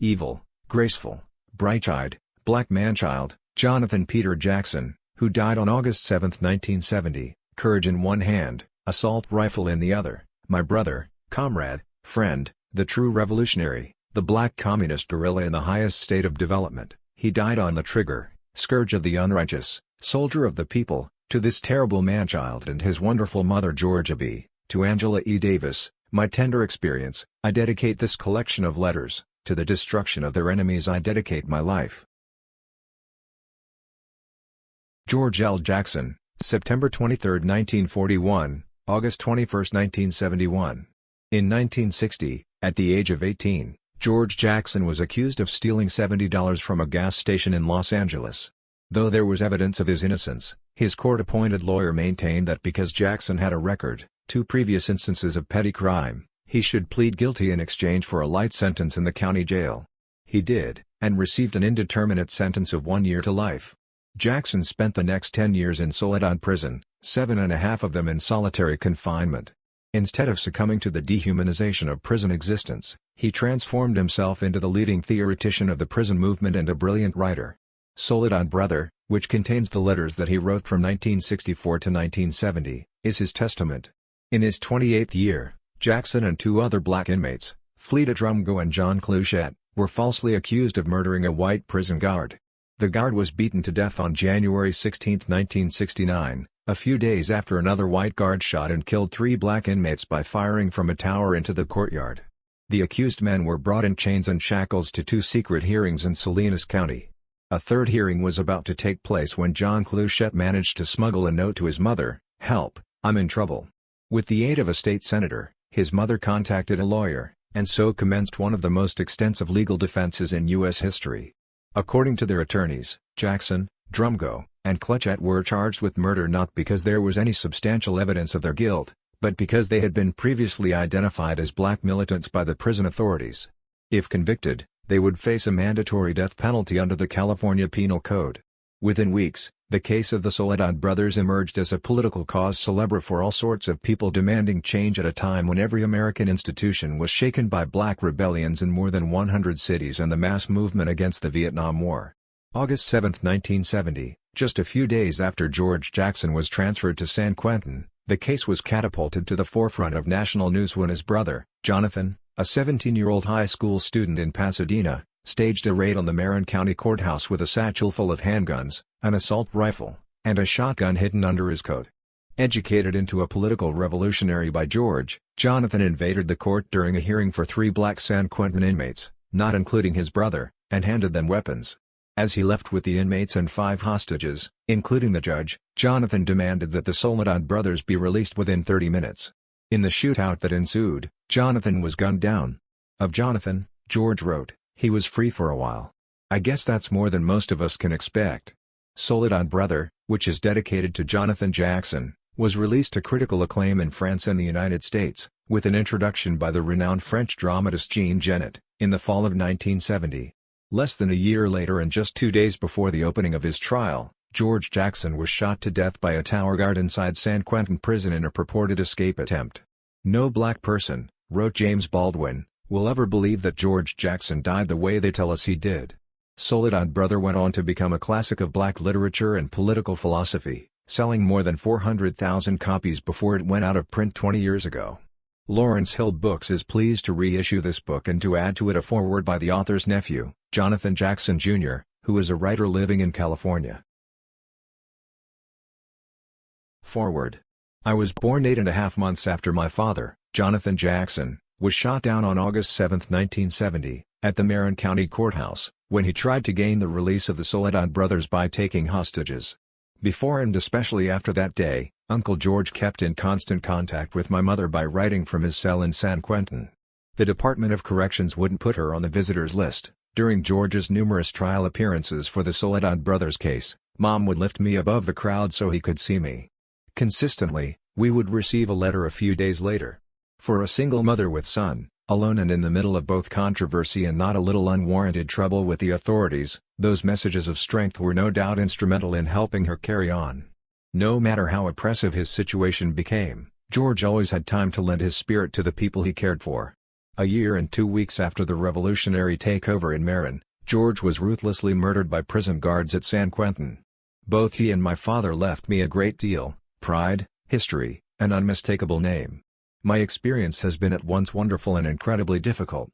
evil, graceful, bright-eyed, black man-child, Jonathan Peter Jackson, who died on August 7, 1970, courage in one hand, assault rifle in the other, my brother, comrade, friend, the true revolutionary, the black communist guerrilla in the highest state of development. He died on the trigger, scourge of the unrighteous, soldier of the people. To this terrible man-child and his wonderful mother Georgia B., to Angela E. Davis, my tender experience, I dedicate this collection of letters. To the destruction of their enemies I dedicate my life. George L. Jackson, September 23, 1941, August 21, 1971. In 1960, at the age of 18, George Jackson was accused of stealing $70 from a gas station in Los Angeles. Though there was evidence of his innocence, his court-appointed lawyer maintained that because Jackson had a record, 2 previous instances of petty crime, he should plead guilty in exchange for a light sentence in the county jail. He did, and received an indeterminate sentence of 1 year to life. Jackson spent the next 10 years in Soledad prison, 7.5 of them in solitary confinement. Instead of succumbing to the dehumanization of prison existence, he transformed himself into the leading theoretician of the prison movement and a brilliant writer. Soledad Brother, which contains the letters that he wrote from 1964 to 1970, is his testament. In his 28th year, Jackson and 2 other black inmates, Fleta Drumgo and John Cluchette, were falsely accused of murdering a white prison guard. The guard was beaten to death on January 16, 1969, a few days after another white guard shot and killed 3 black inmates by firing from a tower into the courtyard. The accused men were brought in chains and shackles to 2 secret hearings in Salinas County. A third hearing was about to take place when John Cluchette managed to smuggle a note to his mother, "Help, I'm in trouble." With the aid of a state senator, his mother contacted a lawyer, and so commenced one of the most extensive legal defenses in U.S. history. According to their attorneys, Jackson, Drumgo, and Cluchette were charged with murder not because there was any substantial evidence of their guilt, but because they had been previously identified as black militants by the prison authorities. If convicted, they would face a mandatory death penalty under the California Penal Code. Within weeks, the case of the Soledad brothers emerged as a political cause célèbre for all sorts of people demanding change at a time when every American institution was shaken by black rebellions in more than 100 cities and the mass movement against the Vietnam War. August 7, 1970, just a few days after George Jackson was transferred to San Quentin, the case was catapulted to the forefront of national news when his brother, Jonathan, a 17-year-old high school student in Pasadena, staged a raid on the Marin County Courthouse with a satchel full of handguns, an assault rifle, and a shotgun hidden under his coat. Educated into a political revolutionary by George, Jonathan invaded the court during a hearing for 3 black San Quentin inmates, not including his brother, and handed them weapons. As he left with the inmates and 5 hostages, including the judge, Jonathan demanded that the Soledad brothers be released within 30 minutes. In the shootout that ensued, Jonathan was gunned down. Of Jonathan, George wrote, "He was free for a while. I guess that's more than most of us can expect." Soledad Brother, which is dedicated to Jonathan Jackson, was released to critical acclaim in France and the United States, with an introduction by the renowned French dramatist Jean Genet, in the fall of 1970. Less than a year later and just 2 days before the opening of his trial, George Jackson was shot to death by a tower guard inside San Quentin prison in a purported escape attempt. "No black person," wrote James Baldwin, "will ever believe that George Jackson died the way they tell us he did." Soledad Brother went on to become a classic of black literature and political philosophy, selling more than 400,000 copies before it went out of print 20 years ago. Lawrence Hill Books is pleased to reissue this book and to add to it a foreword by the author's nephew, Jonathan Jackson Jr., who is a writer living in California. Foreword. I was born 8.5 months after my father, Jonathan Jackson, was shot down on August 7, 1970, at the Marin County Courthouse, when he tried to gain the release of the Soledad brothers by taking hostages. Before and especially after that day, Uncle George kept in constant contact with my mother by writing from his cell in San Quentin. The Department of Corrections wouldn't put her on the visitors list. During George's numerous trial appearances for the Soledad brothers case, Mom would lift me above the crowd so he could see me. Consistently, we would receive a letter a few days later. For a single mother with son, alone and in the middle of both controversy and not a little unwarranted trouble with the authorities, those messages of strength were no doubt instrumental in helping her carry on. No matter how oppressive his situation became, George always had time to lend his spirit to the people he cared for. A year and 2 weeks after the revolutionary takeover in Marin, George was ruthlessly murdered by prison guards at San Quentin. Both he and my father left me a great deal: pride, history, an unmistakable name. My experience has been at once wonderful and incredibly difficult.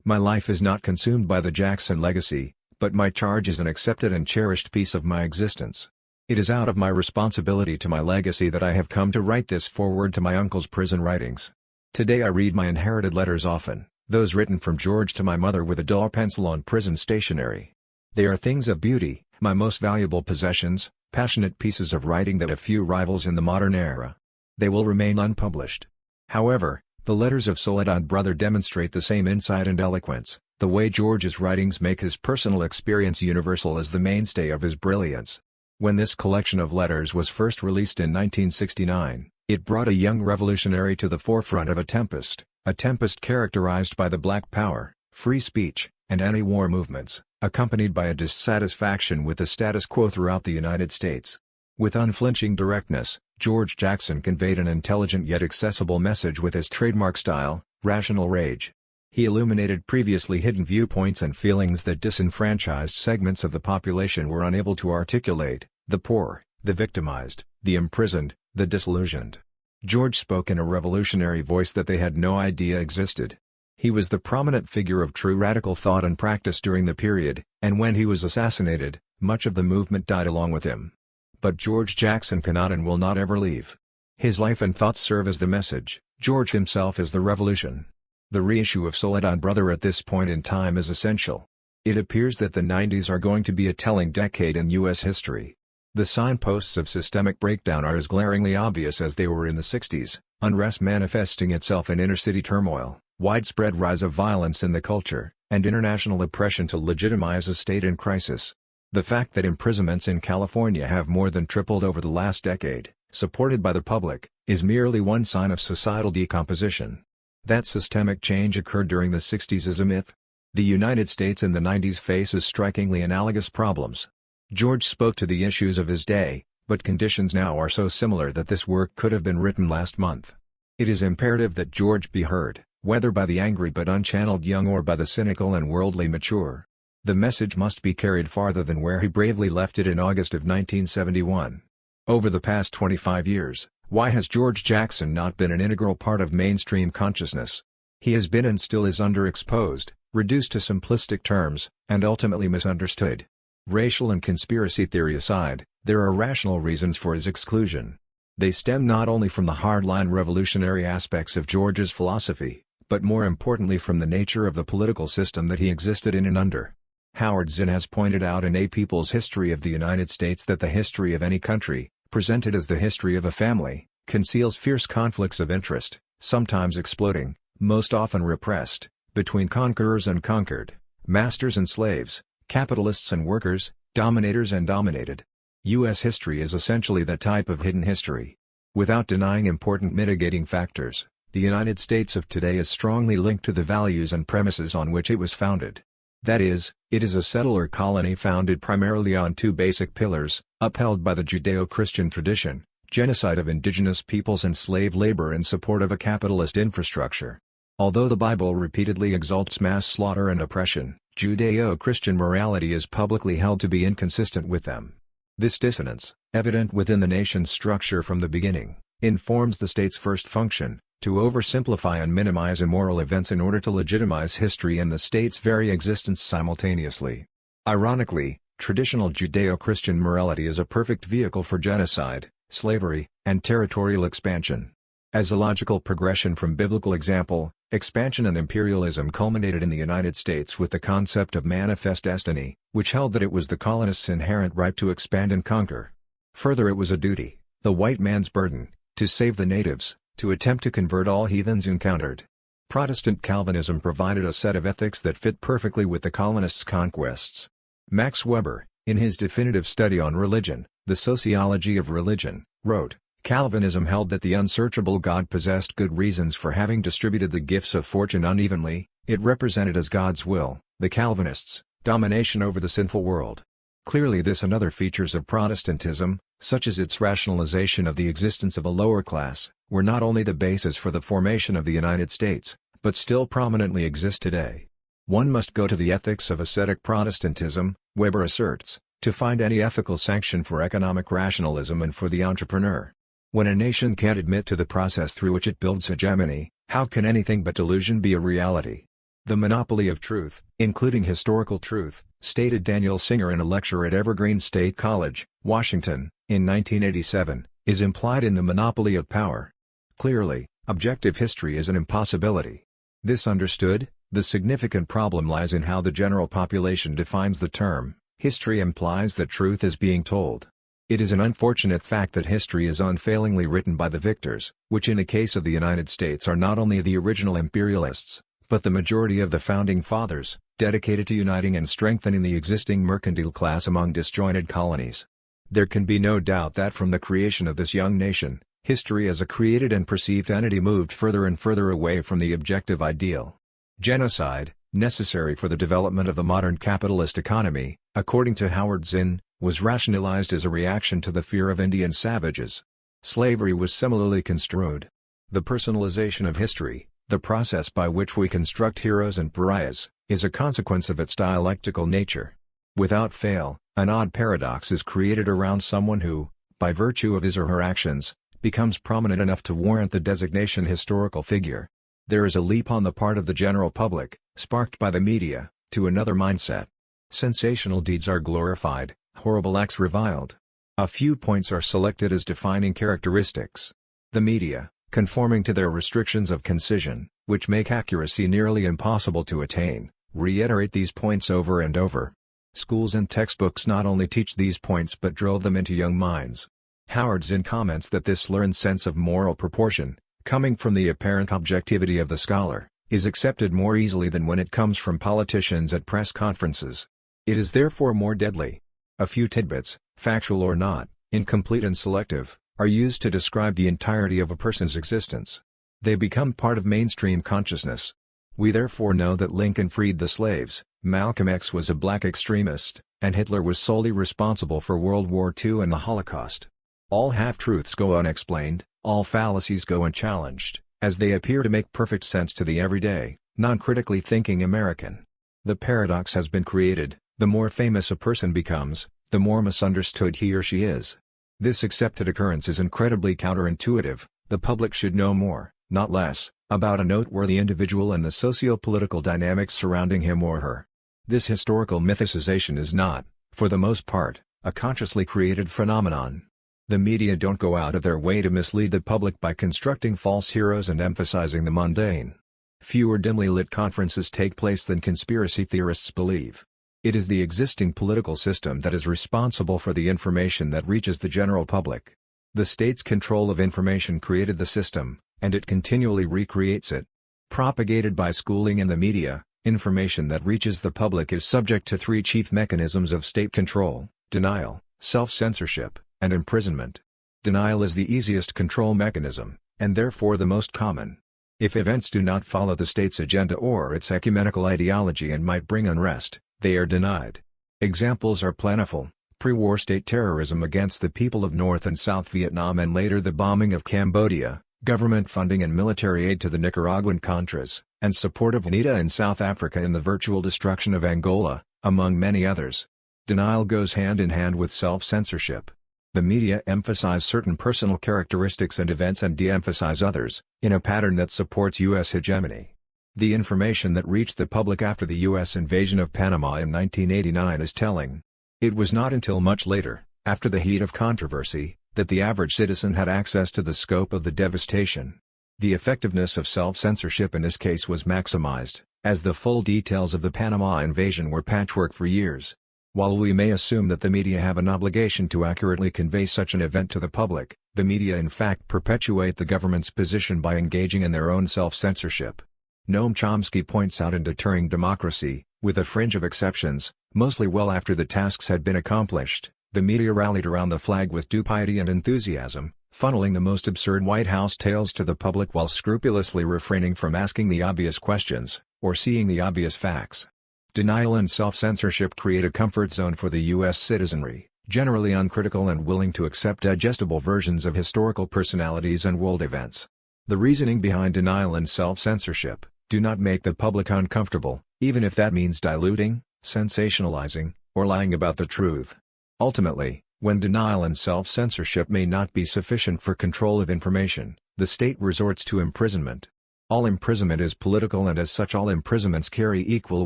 My life is not consumed by the Jackson legacy, but my charge is an accepted and cherished piece of my existence. It is out of my responsibility to my legacy that I have come to write this foreword to my uncle's prison writings. Today I read my inherited letters often, those written from George to my mother with a dull pencil on prison stationery. They are things of beauty, my most valuable possessions, passionate pieces of writing that have few rivals in the modern era. They will remain unpublished. However, the letters of Soledad Brother demonstrate the same insight and eloquence. The way George's writings make his personal experience universal is the mainstay of his brilliance. When this collection of letters was first released in 1969, it brought a young revolutionary to the forefront of a tempest characterized by the Black Power, free speech, and anti-war movements, accompanied by a dissatisfaction with the status quo throughout the United States. With unflinching directness, George Jackson conveyed an intelligent yet accessible message with his trademark style, rational rage. He illuminated previously hidden viewpoints and feelings that disenfranchised segments of the population were unable to articulate: the poor, the victimized, the imprisoned, the disillusioned. George spoke in a revolutionary voice that they had no idea existed. He was the prominent figure of true radical thought and practice during the period, and when he was assassinated, much of the movement died along with him. But George Jackson cannot and will not ever leave. His life and thoughts serve as the message, George himself is the revolution. The reissue of Soledad Brother at this point in time is essential. It appears that the 90s are going to be a telling decade in U.S. history. The signposts of systemic breakdown are as glaringly obvious as they were in the 60s, unrest manifesting itself in inner-city turmoil, widespread rise of violence in the culture, and international oppression to legitimize a state in crisis. The fact that imprisonments in California have more than tripled over the last decade, supported by the public, is merely one sign of societal decomposition. That systemic change occurred during the 60s is a myth. The United States in the 90s faces strikingly analogous problems. George spoke to the issues of his day, but conditions now are so similar that this work could have been written last month. It is imperative that George be heard, whether by the angry but unchanneled young or by the cynical and worldly mature. The message must be carried farther than where he bravely left it in August of 1971. Over the past 25 years, why has George Jackson not been an integral part of mainstream consciousness? He has been and still is underexposed, reduced to simplistic terms, and ultimately misunderstood. Racial and conspiracy theory aside, there are rational reasons for his exclusion. They stem not only from the hardline revolutionary aspects of George's philosophy, but more importantly from the nature of the political system that he existed in and under. Howard Zinn has pointed out in A People's History of the United States that the history of any country, presented as the history of a family, conceals fierce conflicts of interest, sometimes exploding, most often repressed, between conquerors and conquered, masters and slaves, capitalists and workers, dominators and dominated. U.S. history is essentially that type of hidden history. Without denying important mitigating factors, the United States of today is strongly linked to the values and premises on which it was founded. That is, it is a settler colony founded primarily on two basic pillars, upheld by the Judeo-Christian tradition: genocide of indigenous peoples and slave labor in support of a capitalist infrastructure. Although the Bible repeatedly exalts mass slaughter and oppression, Judeo-Christian morality is publicly held to be inconsistent with them. This dissonance, evident within the nation's structure from the beginning, informs the state's first function: to oversimplify and minimize immoral events in order to legitimize history and the state's very existence simultaneously. Ironically, traditional Judeo-Christian morality is a perfect vehicle for genocide, slavery, and territorial expansion. As a logical progression from biblical example, expansion and imperialism culminated in the United States with the concept of manifest destiny, which held that it was the colonists' inherent right to expand and conquer. Further, it was a duty, the white man's burden, to save the natives, to attempt to convert all heathens encountered. Protestant Calvinism provided a set of ethics that fit perfectly with the colonists' conquests. Max Weber, in his definitive study on religion, The Sociology of Religion, wrote, "Calvinism held that the unsearchable God possessed good reasons for having distributed the gifts of fortune unevenly. It represented as God's will, the Calvinists, domination over the sinful world." Clearly this and other features of Protestantism, such as its rationalization of the existence of a lower class, were not only the basis for the formation of the United States, but still prominently exist today. One must go to the ethics of ascetic Protestantism, Weber asserts, to find any ethical sanction for economic rationalism and for the entrepreneur. When a nation can't admit to the process through which it builds hegemony, how can anything but delusion be a reality? The monopoly of truth, including historical truth, stated Daniel Singer in a lecture at Evergreen State College, Washington, in 1987, is implied in the monopoly of power. Clearly, objective history is an impossibility. This understood, the significant problem lies in how the general population defines the term. History implies that truth is being told. It is an unfortunate fact that history is unfailingly written by the victors, which in the case of the United States are not only the original imperialists, but the majority of the Founding Fathers, dedicated to uniting and strengthening the existing mercantile class among disjointed colonies. There can be no doubt that from the creation of this young nation, history as a created and perceived entity moved further and further away from the objective ideal. Genocide, necessary for the development of the modern capitalist economy, according to Howard Zinn, was rationalized as a reaction to the fear of Indian savages. Slavery was similarly construed. The personalization of history, the process by which we construct heroes and pariahs, is a consequence of its dialectical nature. Without fail, an odd paradox is created around someone who, by virtue of his or her actions, becomes prominent enough to warrant the designation historical figure. There is a leap on the part of the general public, sparked by the media, to another mindset. Sensational deeds are glorified, horrible acts reviled. A few points are selected as defining characteristics. The media, conforming to their restrictions of concision, which make accuracy nearly impossible to attain, reiterate these points over and over. Schools and textbooks not only teach these points but drill them into young minds. Howard Zinn comments that this learned sense of moral proportion, coming from the apparent objectivity of the scholar, is accepted more easily than when it comes from politicians at press conferences. It is therefore more deadly. A few tidbits, factual or not, incomplete and selective, are used to describe the entirety of a person's existence. They become part of mainstream consciousness. We therefore know that Lincoln freed the slaves, Malcolm X was a black extremist, and Hitler was solely responsible for World War II and the Holocaust. All half-truths go unexplained, all fallacies go unchallenged, as they appear to make perfect sense to the everyday, non-critically thinking American. The paradox has been created: the more famous a person becomes, the more misunderstood he or she is. This accepted occurrence is incredibly counterintuitive. The public should know more, not less, about a noteworthy individual and the socio-political dynamics surrounding him or her. This historical mythicization is not, for the most part, a consciously created phenomenon. The media don't go out of their way to mislead the public by constructing false heroes and emphasizing the mundane. Fewer dimly lit conferences take place than conspiracy theorists believe. It is the existing political system that is responsible for the information that reaches the general public. The state's control of information created the system, and it continually recreates it. Propagated by schooling and the media, information that reaches the public is subject to three chief mechanisms of state control: denial, self-censorship, and imprisonment. Denial is the easiest control mechanism, and therefore the most common. If events do not follow the state's agenda or its ecumenical ideology and might bring unrest, they are denied. Examples are plentiful: pre-war state terrorism against the people of North and South Vietnam and later the bombing of Cambodia, government funding and military aid to the Nicaraguan Contras, and support of UNITA in South Africa and the virtual destruction of Angola, among many others. Denial goes hand in hand with self-censorship. The media emphasize certain personal characteristics and events and de-emphasize others, in a pattern that supports U.S. hegemony. The information that reached the public after the U.S. invasion of Panama in 1989 is telling. It was not until much later, after the heat of controversy, that the average citizen had access to the scope of the devastation. The effectiveness of self-censorship in this case was maximized, as the full details of the Panama invasion were patchwork for years. While we may assume that the media have an obligation to accurately convey such an event to the public, the media in fact perpetuate the government's position by engaging in their own self-censorship. Noam Chomsky points out in Deterring Democracy, with a fringe of exceptions, mostly well after the tasks had been accomplished, the media rallied around the flag with due piety and enthusiasm, funneling the most absurd White House tales to the public while scrupulously refraining from asking the obvious questions, or seeing the obvious facts. Denial and self-censorship create a comfort zone for the U.S. citizenry, generally uncritical and willing to accept digestible versions of historical personalities and world events. The reasoning behind denial and self-censorship, Do not make the public uncomfortable, even if that means diluting, sensationalizing, or lying about the truth. Ultimately, when denial and self-censorship may not be sufficient for control of information, the state resorts to imprisonment. All imprisonment is political, and as such all imprisonments carry equal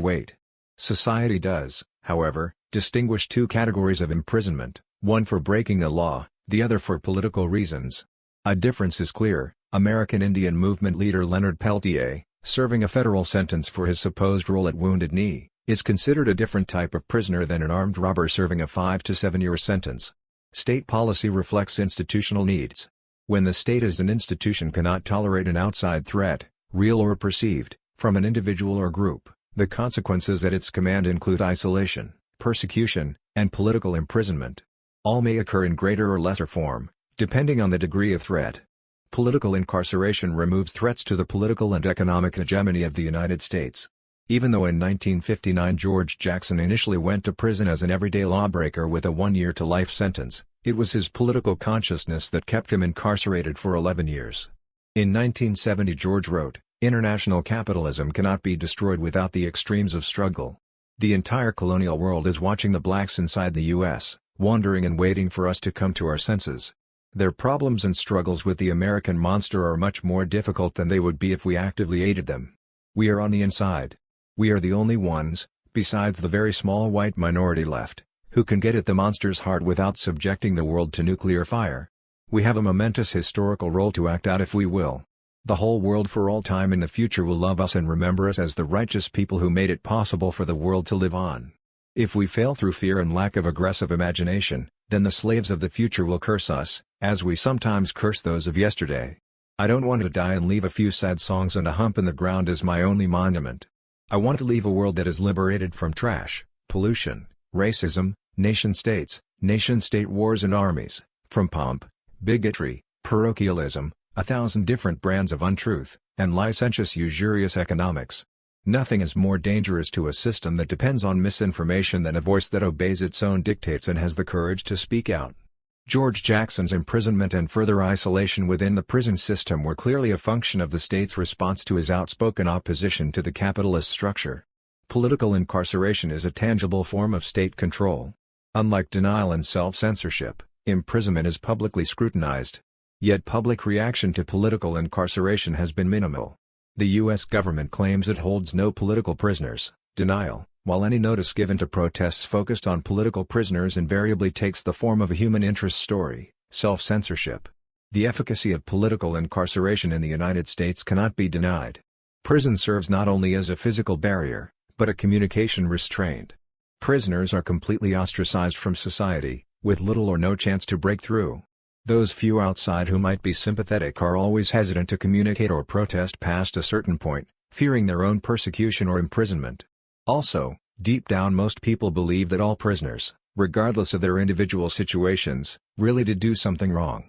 weight. Society does, however, distinguish two categories of imprisonment, one for breaking a law, the other for political reasons. A difference is clear. American Indian movement leader Leonard Peltier, serving a federal sentence for his supposed role at Wounded Knee, is considered a different type of prisoner than an armed robber serving a 5 to 7 year sentence. State policy reflects institutional needs. When the state as an institution cannot tolerate an outside threat, real or perceived, from an individual or group, the consequences at its command include isolation, persecution, and political imprisonment. All may occur in greater or lesser form, depending on the degree of threat. Political incarceration removes threats to the political and economic hegemony of the United States. Even though in 1959 George Jackson initially went to prison as an everyday lawbreaker with a 1-year-to-life sentence, it was his political consciousness that kept him incarcerated for 11 years. In 1970 George wrote, "International capitalism cannot be destroyed without the extremes of struggle. The entire colonial world is watching the blacks inside the U.S., wondering and waiting for us to come to our senses. Their problems and struggles with the American monster are much more difficult than they would be if we actively aided them. We are on the inside. We are the only ones, besides the very small white minority left, who can get at the monster's heart without subjecting the world to nuclear fire. We have a momentous historical role to act out if we will. The whole world for all time in the future will love us and remember us as the righteous people who made it possible for the world to live on. If we fail through fear and lack of aggressive imagination, then the slaves of the future will curse us, as we sometimes curse those of yesterday. I don't want to die and leave a few sad songs and a hump in the ground as my only monument. I want to leave a world that is liberated from trash, pollution, racism, nation-states, nation-state wars and armies, from pomp, bigotry, parochialism, 1,000 different brands of untruth, and licentious usurious economics. Nothing is more dangerous to a system that depends on misinformation than a voice that obeys its own dictates and has the courage to speak out." George Jackson's imprisonment and further isolation within the prison system were clearly a function of the state's response to his outspoken opposition to the capitalist structure. Political incarceration is a tangible form of state control. Unlike denial and self-censorship, imprisonment is publicly scrutinized. Yet public reaction to political incarceration has been minimal. The U.S. government claims it holds no political prisoners. Denial, while any notice given to protests focused on political prisoners invariably takes the form of a human interest story, self-censorship. The efficacy of political incarceration in the United States cannot be denied. Prison serves not only as a physical barrier, but a communication restraint. Prisoners are completely ostracized from society, with little or no chance to break through. Those few outside who might be sympathetic are always hesitant to communicate or protest past a certain point, fearing their own persecution or imprisonment. Also, deep down most people believe that all prisoners, regardless of their individual situations, really did do something wrong.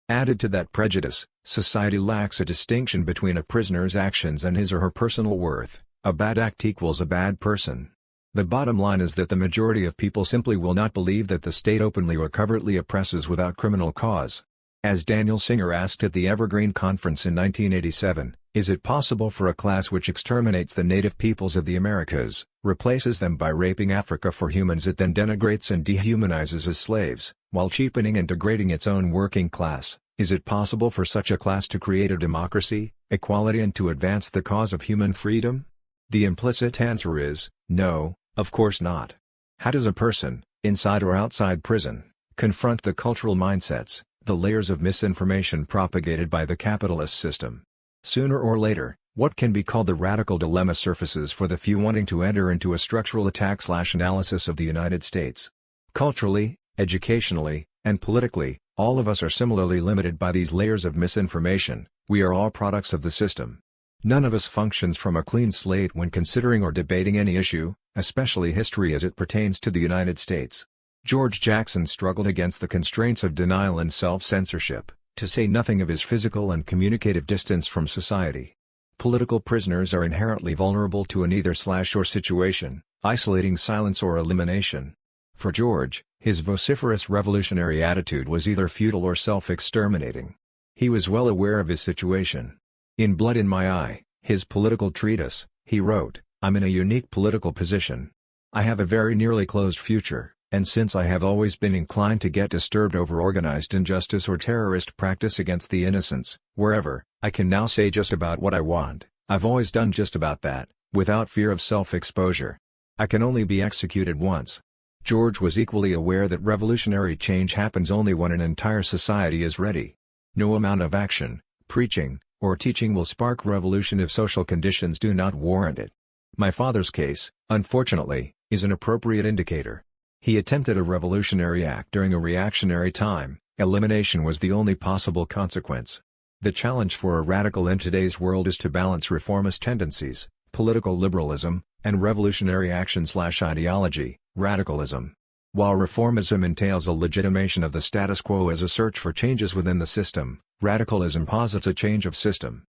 Added to that prejudice, society lacks a distinction between a prisoner's actions and his or her personal worth. A bad act equals a bad person. The bottom line is that the majority of people simply will not believe that the state openly or covertly oppresses without criminal cause. As Daniel Singer asked at the Evergreen Conference in 1987, is it possible for a class which exterminates the native peoples of the Americas, replaces them by raping Africa for humans it then denigrates and dehumanizes as slaves, while cheapening and degrading its own working class? Is it possible for such a class to create a democracy, equality and to advance the cause of human freedom? The implicit answer is, no. Of course not. How does a person, inside or outside prison, confront the cultural mindsets, the layers of misinformation propagated by the capitalist system? Sooner or later, what can be called the radical dilemma surfaces for the few wanting to enter into a structural attack/analysis of the United States. Culturally, educationally, and politically, all of us are similarly limited by these layers of misinformation. We are all products of the system. None of us functions from a clean slate when considering or debating any issue, especially history as it pertains to the United States. George Jackson struggled against the constraints of denial and self-censorship, to say nothing of his physical and communicative distance from society. Political prisoners are inherently vulnerable to an either/or situation, isolating silence or elimination. For George, his vociferous revolutionary attitude was either futile or self-exterminating. He was well aware of his situation. In Blood in My Eye, His political treatise, he wrote, "I'm in a unique political position. I have a very nearly closed future, and since I have always been inclined to get disturbed over organized injustice or terrorist practice against the innocents, wherever, I can now say just about what I want. I've always done just about that, without fear of self-exposure. I can only be executed once." George was equally aware that revolutionary change happens only when an entire society is ready. No amount of action, preaching, or teaching will spark revolution if social conditions do not warrant it. My father's case, unfortunately, is an appropriate indicator. He attempted a revolutionary act during a reactionary time. Elimination was the only possible consequence. The challenge for a radical in today's world is to balance reformist tendencies, political liberalism, and revolutionary action/ideology, radicalism. While reformism entails a legitimation of the status quo as a search for changes within the system, radicalism posits a change of system.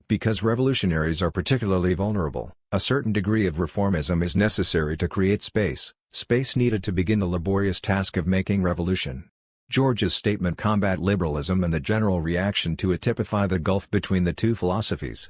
Because revolutionaries are particularly vulnerable, a certain degree of reformism is necessary to create space needed to begin the laborious task of making revolution. George's statement "combat liberalism and the general reaction to it" typify the gulf between the two philosophies.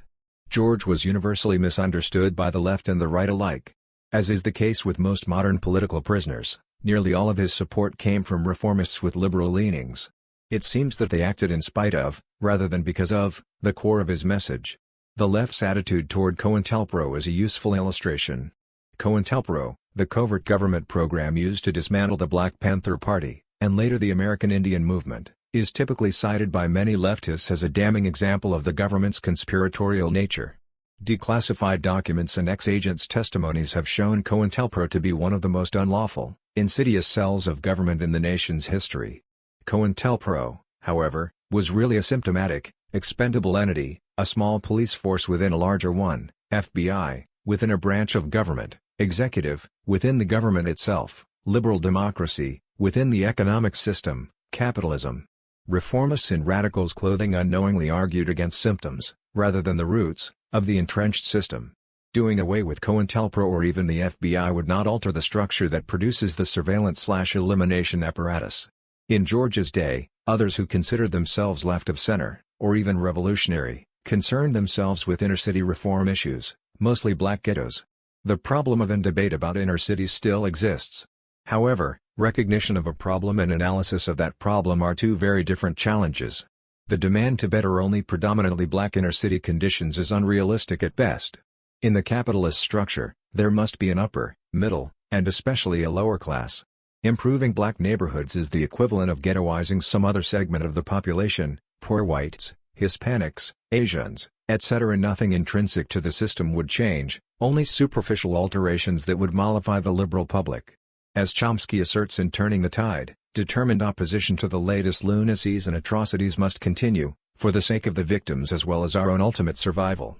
George was universally misunderstood by the left and the right alike. As is the case with most modern political prisoners, nearly all of his support came from reformists with liberal leanings. It seems that they acted in spite of, rather than because of, the core of his message. The left's attitude toward COINTELPRO is a useful illustration. COINTELPRO, the covert government program used to dismantle the Black Panther Party, and later the American Indian Movement, is typically cited by many leftists as a damning example of the government's conspiratorial nature. Declassified documents and ex-agents' testimonies have shown COINTELPRO to be one of the most unlawful, insidious cells of government in the nation's history. COINTELPRO, however, was really a symptomatic, expendable entity, a small police force within a larger one, FBI, within a branch of government, executive, within the government itself, liberal democracy, within the economic system, capitalism. Reformists in radicals' clothing unknowingly argued against symptoms, rather than the roots, of the entrenched system. Doing away with COINTELPRO or even the FBI would not alter the structure that produces the surveillance/elimination apparatus. In George's day, others who considered themselves left of center, or even revolutionary, concerned themselves with inner-city reform issues, mostly black ghettos. The problem of and debate about inner cities still exists. However, recognition of a problem and analysis of that problem are two very different challenges. The demand to better only predominantly black inner-city conditions is unrealistic at best. In the capitalist structure, there must be an upper, middle, and especially a lower class. Improving black neighborhoods is the equivalent of ghettoizing some other segment of the population, poor whites, Hispanics, Asians, etc. Nothing intrinsic to the system would change, only superficial alterations that would mollify the liberal public. As Chomsky asserts in Turning the Tide, determined opposition to the latest lunacies and atrocities must continue, for the sake of the victims as well as our own ultimate survival.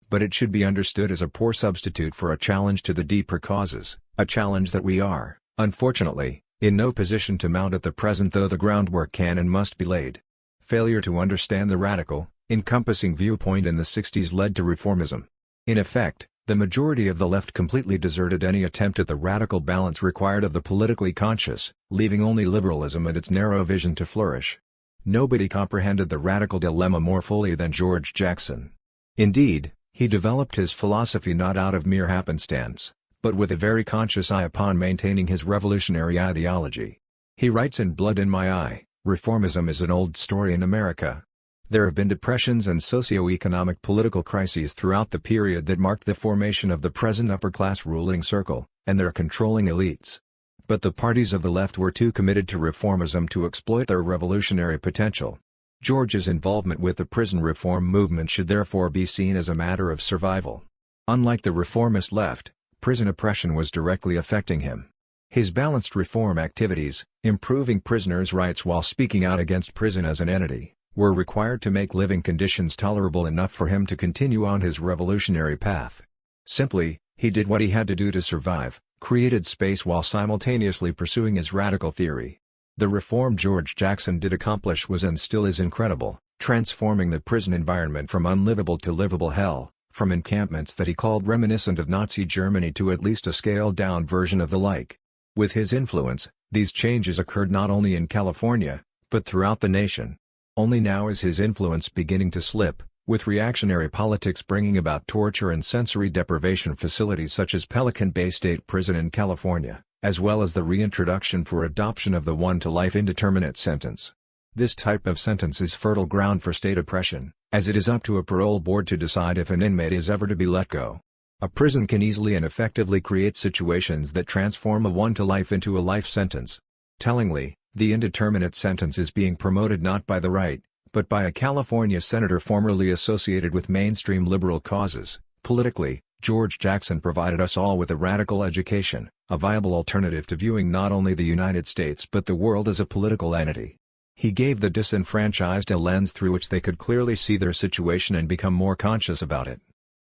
But it should be understood as a poor substitute for a challenge to the deeper causes, a challenge that we are, unfortunately, in no position to mount at the present, though the groundwork can and must be laid. Failure to understand the radical, encompassing viewpoint in the 60s led to reformism. In effect, the majority of the left completely deserted any attempt at the radical balance required of the politically conscious, leaving only liberalism and its narrow vision to flourish. Nobody comprehended the radical dilemma more fully than George Jackson. Indeed, he developed his philosophy not out of mere happenstance, but with a very conscious eye upon maintaining his revolutionary ideology. He writes in Blood in My Eye, "Reformism is an old story in America. There have been depressions and socio-economic political crises throughout the period that marked the formation of the present upper-class ruling circle, and their controlling elites. But the parties of the left were too committed to reformism to exploit their revolutionary potential." George's involvement with the prison reform movement should therefore be seen as a matter of survival. Unlike the reformist left, prison oppression was directly affecting him. His balanced reform activities, improving prisoners' rights while speaking out against prison as an entity, were required to make living conditions tolerable enough for him to continue on his revolutionary path. Simply, he did what he had to do to survive, created space while simultaneously pursuing his radical theory. The reform George Jackson did accomplish was and still is incredible, transforming the prison environment from unlivable to livable hell, from encampments that he called reminiscent of Nazi Germany to at least a scaled-down version of the like. With his influence, these changes occurred not only in California, but throughout the nation. Only now is his influence beginning to slip, with reactionary politics bringing about torture and sensory deprivation facilities such as Pelican Bay State Prison in California, as well as the reintroduction for adoption of the 1-to-life indeterminate sentence. This type of sentence is fertile ground for state oppression, as it is up to a parole board to decide if an inmate is ever to be let go. A prison can easily and effectively create situations that transform a 1-to-life into a life sentence. Tellingly, the indeterminate sentence is being promoted not by the right, but by a California senator formerly associated with mainstream liberal causes. Politically, George Jackson provided us all with a radical education, a viable alternative to viewing not only the United States but the world as a political entity. He gave the disenfranchised a lens through which they could clearly see their situation and become more conscious about it.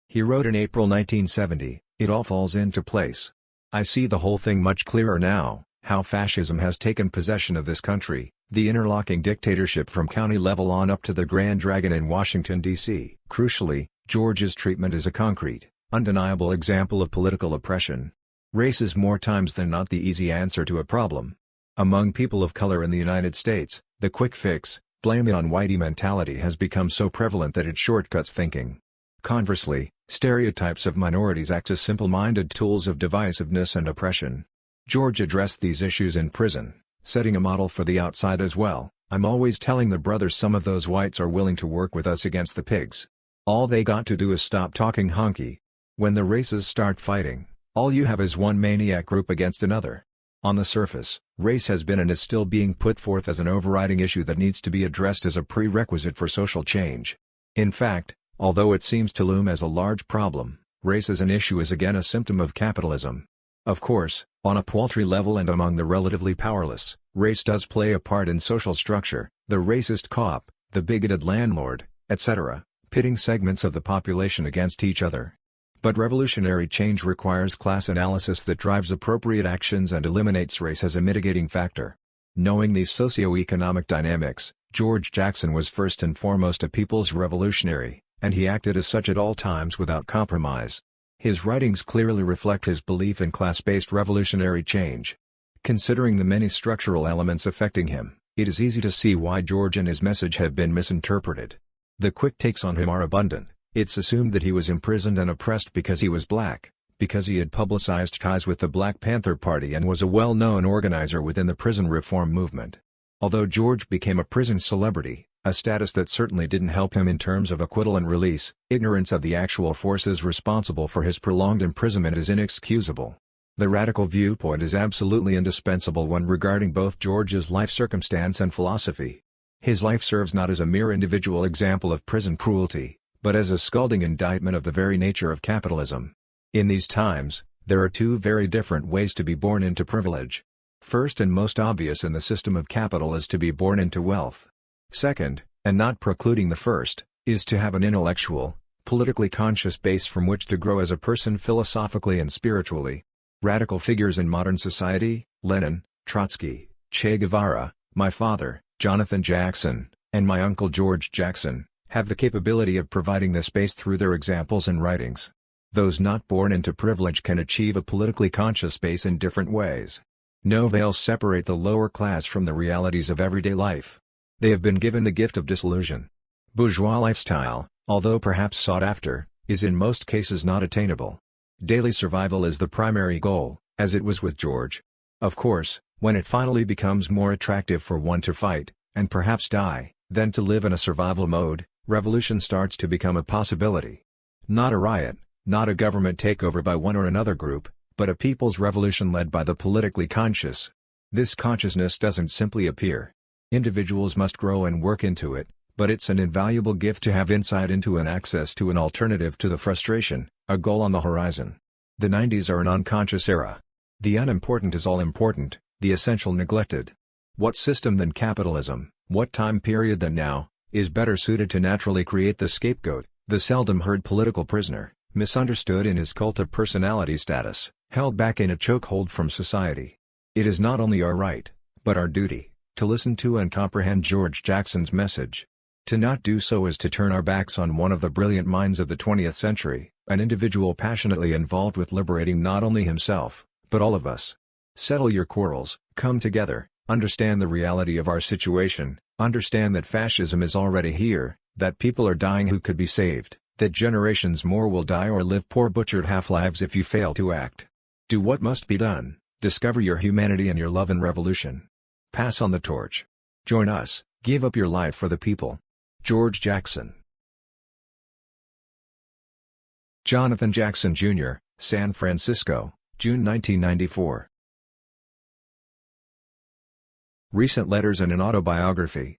He wrote in April 1970, "It all falls into place. I see the whole thing much clearer now, how fascism has taken possession of this country, the interlocking dictatorship from county level on up to the Grand Dragon in Washington, D.C." Crucially, George's treatment is a concrete, undeniable example of political oppression. Race is more times than not the easy answer to a problem. Among people of color in the United States, the quick fix, blame it on whitey mentality has become so prevalent that it shortcuts thinking. Conversely, stereotypes of minorities act as simple-minded tools of divisiveness and oppression. George addressed these issues in prison, setting a model for the outside as well. "I'm always telling the brothers some of those whites are willing to work with us against the pigs. All they got to do is stop talking honky. When the races start fighting, all you have is one maniac group against another." On the surface, race has been and is still being put forth as an overriding issue that needs to be addressed as a prerequisite for social change. In fact, although it seems to loom as a large problem, race as an issue is again a symptom of capitalism. Of course, on a paltry level and among the relatively powerless, race does play a part in social structure, the racist cop, the bigoted landlord, etc., pitting segments of the population against each other. But revolutionary change requires class analysis that drives appropriate actions and eliminates race as a mitigating factor. Knowing these socio-economic dynamics, George Jackson was first and foremost a people's revolutionary, and he acted as such at all times without compromise. His writings clearly reflect his belief in class-based revolutionary change. Considering the many structural elements affecting him, it is easy to see why George and his message have been misinterpreted. The quick takes on him are abundant. It's assumed that he was imprisoned and oppressed because he was black, because he had publicized ties with the Black Panther Party and was a well-known organizer within the prison reform movement. Although George became a prison celebrity, a status that certainly didn't help him in terms of acquittal and release, ignorance of the actual forces responsible for his prolonged imprisonment is inexcusable. The radical viewpoint is absolutely indispensable when regarding both George's life circumstance and philosophy. His life serves not as a mere individual example of prison cruelty, but as a scalding indictment of the very nature of capitalism. In these times, there are two very different ways to be born into privilege. First and most obvious in the system of capital is to be born into wealth. Second, and not precluding the first, is to have an intellectual, politically conscious base from which to grow as a person philosophically and spiritually. Radical figures in modern society, Lenin, Trotsky, Che Guevara, my father, Jonathan Jackson, and my uncle George Jackson, have the capability of providing this base through their examples and writings. Those not born into privilege can achieve a politically conscious base in different ways. No veils separate the lower class from the realities of everyday life. They have been given the gift of disillusion. Bourgeois lifestyle, although perhaps sought after, is in most cases not attainable. Daily survival is the primary goal, as it was with George. Of course, when it finally becomes more attractive for one to fight, and perhaps die, than to live in a survival mode, revolution starts to become a possibility. Not a riot, not a government takeover by one or another group, but a people's revolution led by the politically conscious. This consciousness doesn't simply appear. Individuals must grow and work into it, but it's an invaluable gift to have insight into and access to an alternative to the frustration, a goal on the horizon. The 90s are an unconscious era. The unimportant is all important, the essential neglected. What system than capitalism, what time period than now, is better suited to naturally create the scapegoat, the seldom heard political prisoner, misunderstood in his cult of personality status, held back in a chokehold from society? It is not only our right, but our duty, to listen to and comprehend George Jackson's message. To not do so is to turn our backs on one of the brilliant minds of the 20th century, an individual passionately involved with liberating not only himself, but all of us. Settle your quarrels, come together, understand the reality of our situation, understand that fascism is already here, That people are dying who could be saved, that generations more will die or live poor butchered half-lives if you fail to act. Do what must be done, discover your humanity and your love in revolution. Pass on the torch. Join us, give up your life for the people. George Jackson. Jonathan Jackson, Jr., San Francisco, June 1994. Recent letters and an autobiography.